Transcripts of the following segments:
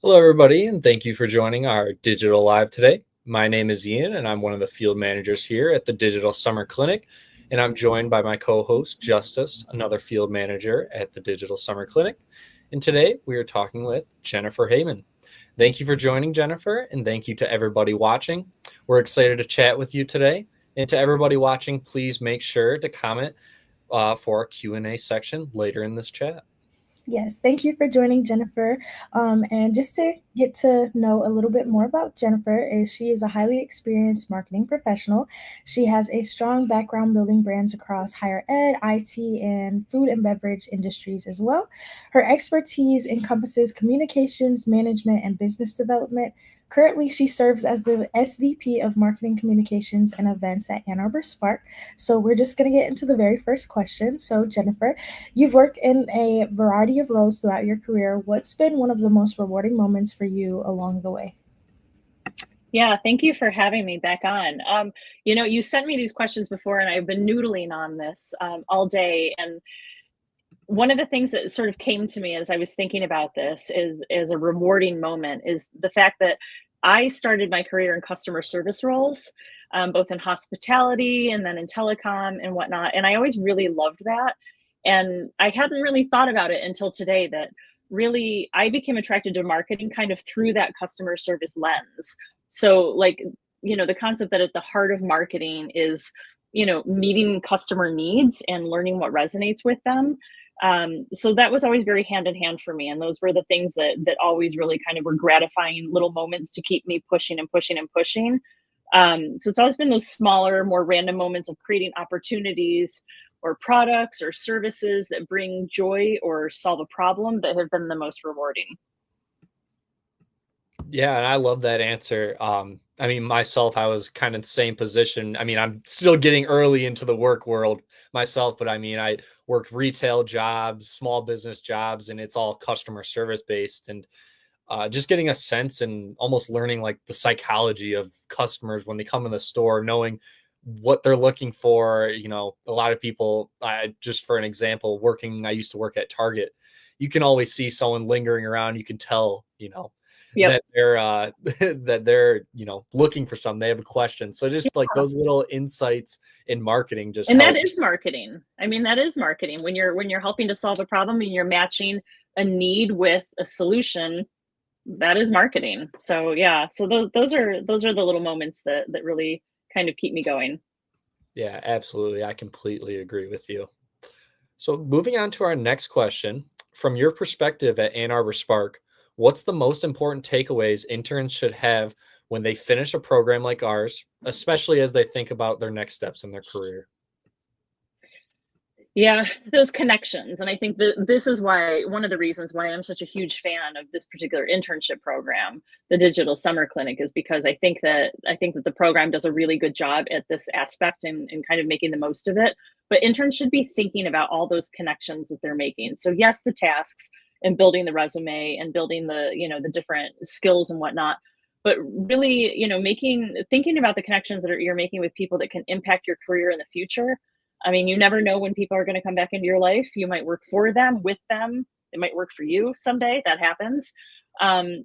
Hello, everybody, and thank you for joining our digital live today. My name is Ian, and I'm one of the field managers here at the Digital Summer Clinic. And I'm joined by my co host, Justice, another field manager at the Digital Summer Clinic. And today we are talking with Jennifer Hayman. Thank you for joining, Jennifer, and thank you to everybody watching. We're excited to chat with you today. And to everybody watching, please make sure to comment for our Q&A section later in this chat. Yes, thank you for joining, Jennifer. And just to get to know a little bit more about Jennifer, she is a highly experienced marketing professional. She has a strong background building brands across higher ed, IT, and food and beverage industries as well. Her expertise encompasses communications, management, and business development. Currently, she serves as the SVP of Marketing Communications and Events at Arbor. So we're just going to get into the very first question. So, Jennifer, you've worked in a variety of roles throughout your career. What's been one of the most rewarding moments for you along the way? Yeah, thank you for having me back on. You sent me these questions before, and I've been noodling on this all day. And one of the things that sort of came to me as I was thinking about this is a rewarding moment is the fact that I started my career in customer service roles, both in hospitality and then in telecom and whatnot. And I always really loved that. And I hadn't really thought about it until today that really I became attracted to marketing kind of through that customer service lens. So, like, the concept that at the heart of marketing is, meeting customer needs and learning what resonates with them. So that was always very hand in hand for me. And those were the things that always really kind of were gratifying little moments to keep me pushing and pushing and pushing. So it's always been those smaller, more random moments of creating opportunities or products or services that bring joy or solve a problem that have been the most rewarding. Yeah, and I love that answer. I mean, myself, I was kind of the same position. I mean, I'm still getting early into the work world myself, but I mean, I worked retail jobs, small business jobs, and it's all customer service based. And just getting a sense and almost learning like the psychology of customers when they come in the store, knowing what they're looking for. A lot of people, just for an example, I used to work at Target. You can always see someone lingering around. You can tell, Yep. that they're that they're looking for something. They have a question. So just like those little insights in marketing just And that help. is marketing. I mean, that is marketing when you're helping to solve a problem and you're matching a need with a solution. That is marketing. So yeah, so those are the little moments that really kind of keep me going. Yeah, absolutely. I completely agree with you. So moving on to our next question, from your perspective at Ann Arbor Spark, what's the most important takeaways interns should have when they finish a program like ours, especially as they think about their next steps in their career? Yeah, those connections. And I think that this is why one of the reasons why I'm such a huge fan of this particular internship program, the Digital Summer Clinic, is because I think that the program does a really good job at this aspect and kind of making the most of it. But interns should be thinking about all those connections that they're making. So yes, the tasks and building the resume and building the different skills and whatnot. But really, thinking about the connections that you're making with people that can impact your career in the future. I mean, you never know when people are going to come back into your life. You might work for them, with them. It might work for you someday. That happens.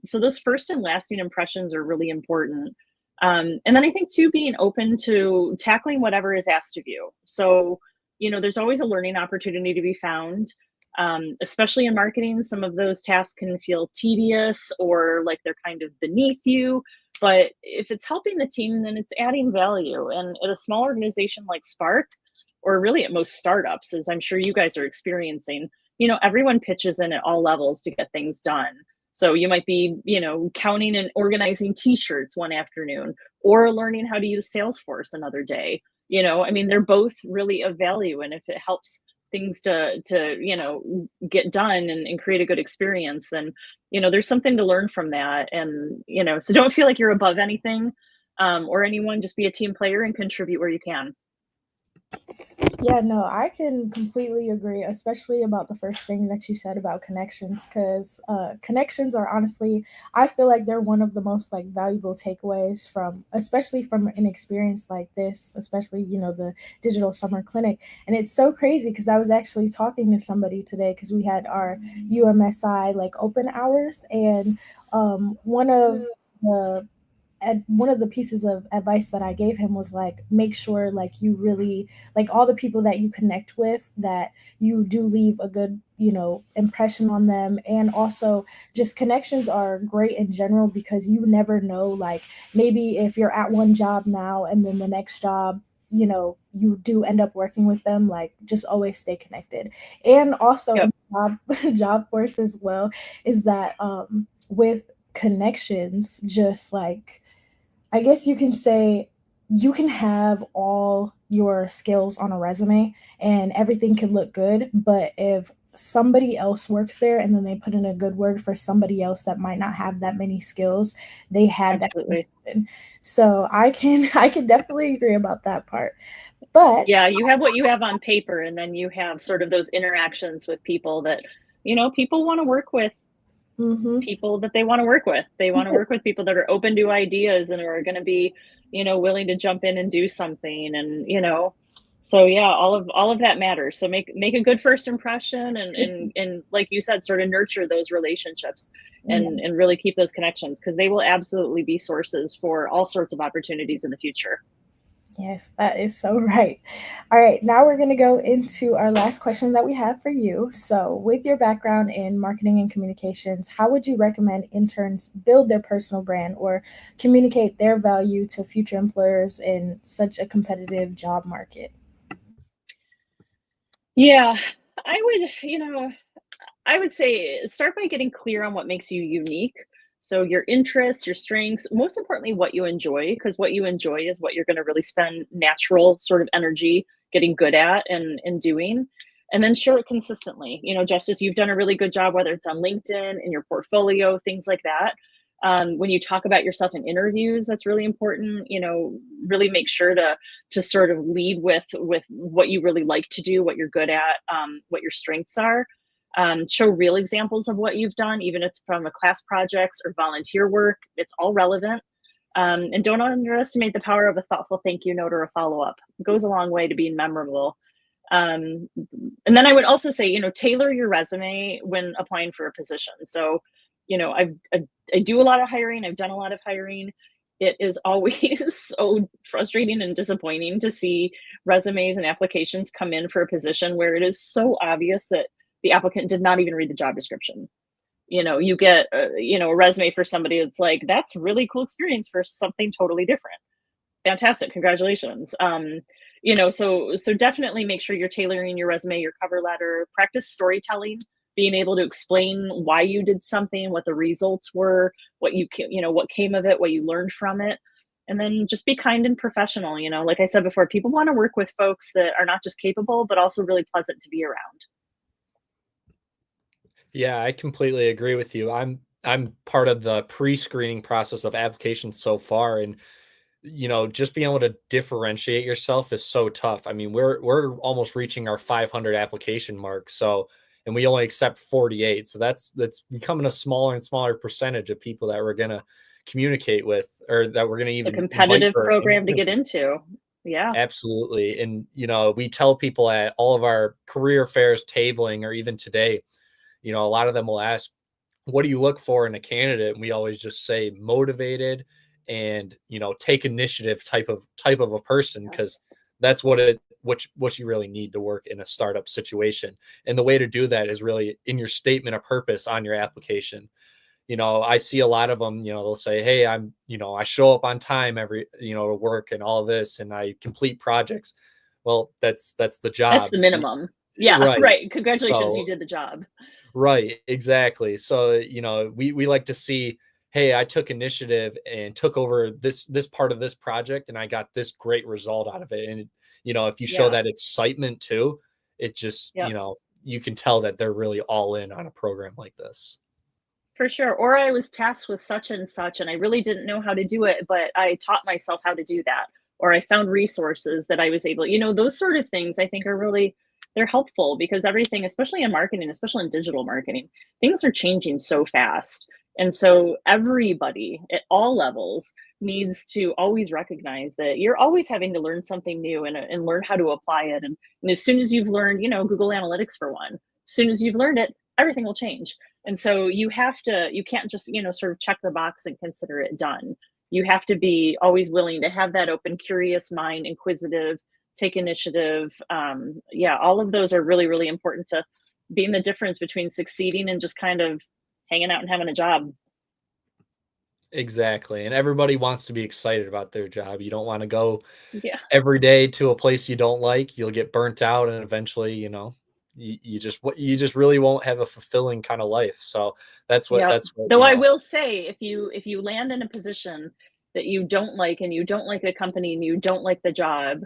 So those first and lasting impressions are really important. And then I think too, being open to tackling whatever is asked of you. So, there's always a learning opportunity to be found. Especially in marketing, some of those tasks can feel tedious or like they're kind of beneath you. But if it's helping the team, then it's adding value. And at a small organization like Spark, or really at most startups, as I'm sure you guys are experiencing, everyone pitches in at all levels to get things done. So you might be, counting and organizing t-shirts one afternoon or learning how to use Salesforce another day. I mean, they're both really of value. And if it helps things to get done and create a good experience, then, there's something to learn from that. And, so don't feel like you're above anything or anyone, just be a team player and contribute where you can. Yeah, no, I can completely agree, especially about the first thing that you said about connections, because connections are honestly, I feel like they're one of the most like valuable takeaways from, especially from an experience like this, especially, you know, the digital summer clinic. And it's so crazy because I was actually talking to somebody today because we had our UMSI like open hours, and one of the one of the pieces of advice that I gave him was like, make sure like you really like all the people that you connect with, that you do leave a good, you know, impression on them. And also just connections are great in general because you never know, like maybe if you're at one job now and then the next job, you know, you do end up working with them, like just always stay connected. And also Yep. in job force as well, is that with connections, just like I guess you can say you can have all your skills on a resume and everything can look good, but if somebody else works there and then they put in a good word for somebody else that might not have that many skills, they had that Absolutely. connection. So I can definitely agree about that part. But Yeah, you have what you have on paper, and then you have sort of those interactions with people that, people want to work with mhm. people that they want to work with. They want to work with people that are open to ideas and are going to be, willing to jump in and do something, and so yeah, all of that matters. So make a good first impression, and like you said, sort of nurture those relationships, Yeah. and really keep those connections, because they will absolutely be sources for all sorts of opportunities in the future. Yes, that is so right. All right, now we're going to go into our last question that we have for you. So, with your background in marketing and communications, how would you recommend interns build their personal brand or communicate their value to future employers in such a competitive job market? Yeah, I would, I would say start by getting clear on what makes you unique. So your interests, your strengths, most importantly, what you enjoy, because what you enjoy is what you're going to really spend natural sort of energy getting good at and doing. And then share it consistently. Just as you've done a really good job, whether it's on LinkedIn, in your portfolio, things like that. When you talk about yourself in interviews, that's really important. Really make sure to sort of lead with what you really like to do, what you're good at, what your strengths are. Show real examples of what you've done, even if it's from a class projects or volunteer work. It's all relevant. And don't underestimate the power of a thoughtful thank you note or a follow up. It goes a long way to being memorable. Um, and then I would also say, tailor your resume when applying for a position. So, I do a lot of hiring. I've done a lot of hiring. It is always so frustrating and disappointing to see resumes and applications come in for a position where it is so obvious that the applicant did not even read the job description. You get a resume for somebody that's like, that's really cool experience for something totally different. Fantastic, congratulations. So definitely make sure you're tailoring your resume, your cover letter, practice storytelling, being able to explain why you did something, what the results were, what came of it, what you learned from it. And then just be kind and professional. Like I said before, people want to work with folks that are not just capable, but also really pleasant to be around. Yeah, I completely agree with you. I'm part of the pre-screening process of applications so far, and just being able to differentiate yourself is so tough. I mean, we're almost reaching our 500 application mark, so and we only accept 48. So that's becoming a smaller and smaller percentage of people that we're gonna communicate with, or that we're gonna It's a even invite competitive for an program to get interview. into. Yeah. Absolutely. And we tell people at all of our career fairs tabling, or even today, a lot of them will ask, what do you look for in a candidate? And we always just say motivated and, take initiative type of a person, because Yes. that's what you really need to work in a startup situation. And the way to do that is really in your statement of purpose on your application. I see a lot of them, they'll say, hey, I show up on time every, to work and all this, and I complete projects. Well, that's the That's job. the minimum. Yeah, Right. right. Congratulations, you So did the job. right, exactly. So, we like to see, hey, I took initiative and took over this part of this project, and I got this great result out of it. And if you show Yeah. that excitement too, it just, Yep. you can tell that they're really all in on a program like this. For sure. Or I was tasked with such and such, and I really didn't know how to do it, but I taught myself how to do that. or I found resources that I was able, those sort of things I think are really, they're helpful because everything, especially in marketing, especially in digital marketing, things are changing so fast. And so everybody at all levels needs to always recognize that you're always having to learn something new and learn how to apply it. And as soon as you've learned, Google Analytics for one, as soon as you've learned it, everything will change. And so you can't just, sort of check the box and consider it done. You have to be always willing to have that open, curious mind, inquisitive, take initiative. Yeah, all of those are really, really important to being the difference between succeeding and just kind of hanging out and having a job. Exactly. And everybody wants to be excited about their job. You don't want to go Yeah. every day to a place you don't like. You'll get burnt out, and eventually, you just really won't have a fulfilling kind of life. So Yeah. that's what, Though I will say, if you land in a position that you don't like and you don't like the company and you don't like the job,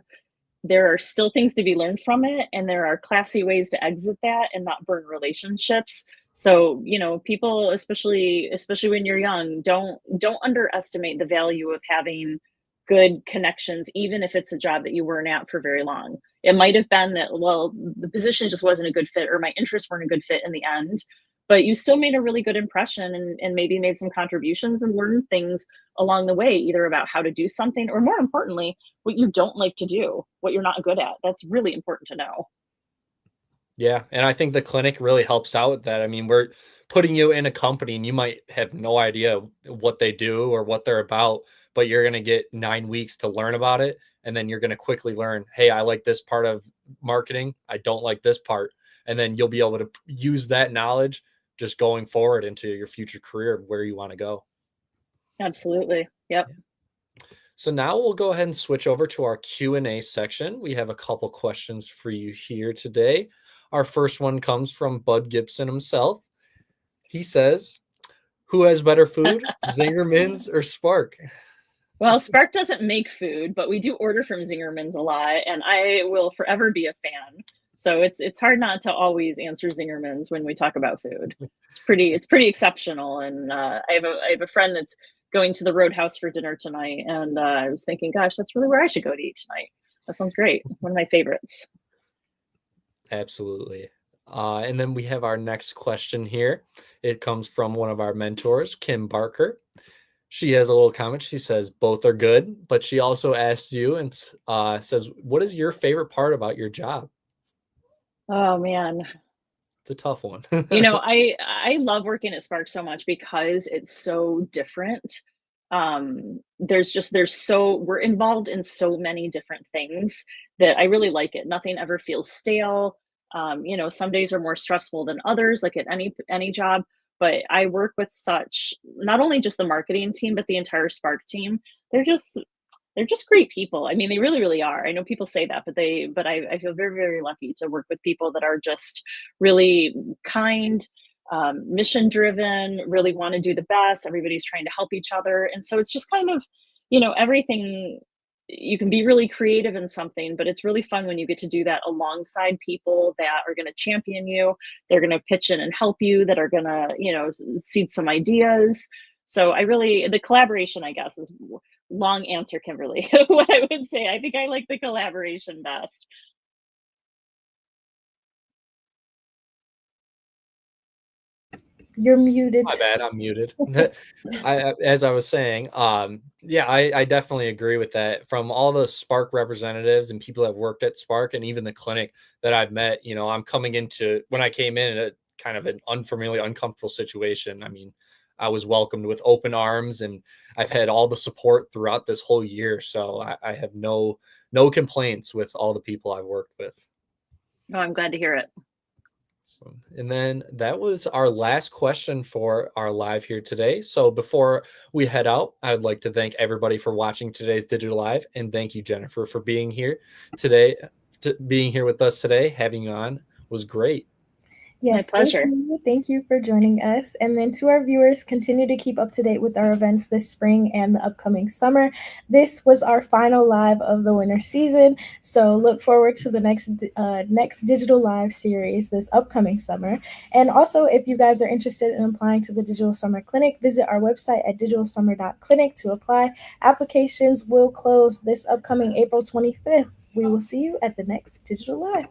there are still things to be learned from it, and there are classy ways to exit that and not burn relationships. So people, especially when you're young, don't underestimate the value of having good connections, even if it's a job that you weren't at for very long. It might have been that, well, the position just wasn't a good fit, or my interests weren't a good fit in the end, but you still made a really good impression, and maybe made some contributions and learned things along the way, either about how to do something, or more importantly, what you don't like to do, what you're not good at. That's really important to know. Yeah, and I think the clinic really helps out with that. I mean, we're putting you in a company and you might have no idea what they do or what they're about, but you're going to get 9 weeks to learn about it. And then you're going to quickly learn, hey, I like this part of marketing. I don't like this part. And then you'll be able to use that knowledge just going forward into your future career, where you want to go. Absolutely. Yep. So now we'll go ahead and switch over to our Q&A section. We have a couple questions for you here today. Our first one comes from Bud Gibson himself. He says, who has better food, Zingerman's or Spark? Well, Spark doesn't make food, but we do order from Zingerman's a lot, and I will forever be a fan. So it's hard not to always answer Zingerman's when we talk about food. It's pretty exceptional, and I have a friend that's going to the Roadhouse for dinner tonight, and I was thinking, gosh, that's really where I should go to eat tonight. That sounds great. One of my favorites. Absolutely. And then we have our next question here. It comes from one of our mentors, Kim Barker. She has a little comment. She says, both are good, but she also asked you and says, what is your favorite part about your job? Oh man, It's a tough one. I love working at Spark so much because it's so different. We're involved in so many different things that I really like it. Nothing ever feels stale. Some days are more stressful than others, like at any job. But I work with such, not only just the marketing team, but the entire Spark team. They're just they're just great people. I mean, they really, really are. I know people say that, but I feel very, very lucky to work with people that are just really kind, mission driven, really want to do the best. Everybody's trying to help each other. And so it's just kind of, everything. You can be really creative in something, but it's really fun when you get to do that alongside people that are going to champion you. They're going to pitch in and help you, that are going to, seed some ideas. So the collaboration, I guess, is long answer, Kimberly. What I would say, I think I like the collaboration best. You're muted. My bad, I'm muted. As I was saying, yeah, I definitely agree with that. From all the Spark representatives and people that have worked at Spark, and even the clinic that I've met, I'm coming into, when I came in a kind of an unfamiliar, uncomfortable situation. I mean, I was welcomed with open arms, and I've had all the support throughout this whole year. So I have no complaints with all the people I've worked with. Oh, I'm glad to hear it. So, and then that was our last question for our live here today. So before we head out, I'd like to thank everybody for watching today's Digital Live, and thank you, Jennifer, for being here today. Being here with us today, having you on was great. Yes, My pleasure. Thank you for joining us. And then to our viewers, continue to keep up to date with our events this spring and the upcoming summer. This was our final live of the winter season. So look forward to the next digital live series this upcoming summer. And also, if you guys are interested in applying to the Digital Summer Clinic, visit our website at digitalsummer.clinic to apply. Applications will close this upcoming April 25th. We will see you at the next digital live.